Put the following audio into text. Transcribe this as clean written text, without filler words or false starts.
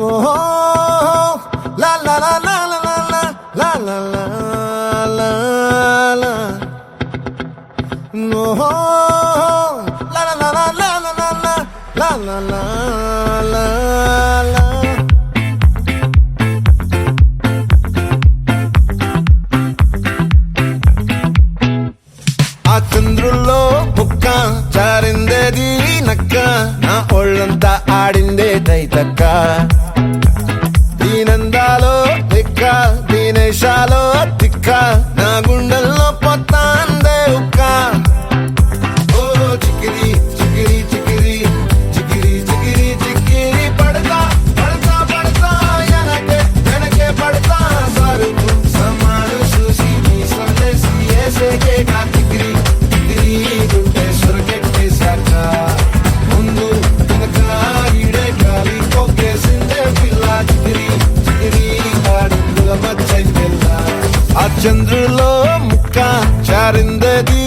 ఓహో లా లా లా లా లా లా లా లా లా లా లా ఓహో లా లా లా లా లా లా లా లా లా లా లా ఆ చంద్రుల్లో బుక్క జారిందేది నక్క నా ఒళ్ళంతా ఆడిందే తైతక్క దీనందాలో లెక్క దీనేశాలో తిక్క నా గుండెల్లో పొత్తాందే ఉక్క ఓ చికిరి చికిరి చికిరి చికిరి చికిరి చికిరి పడతా పడతా పడతా ఎనకే ఎనకే పడతా సరుకు సమాను చూసి నీ సందేశి ఏసేకే కా చికిరి చికిరి గుండె సొరకెట్టేశాక ముందు వెనక ఈడే గాలి కొక్కేసిందే పిల్ల చికిరి చికిరి అడుగుల మచ్చై పిల్ల ఆ చంద్రులో ముక్క చారిందేది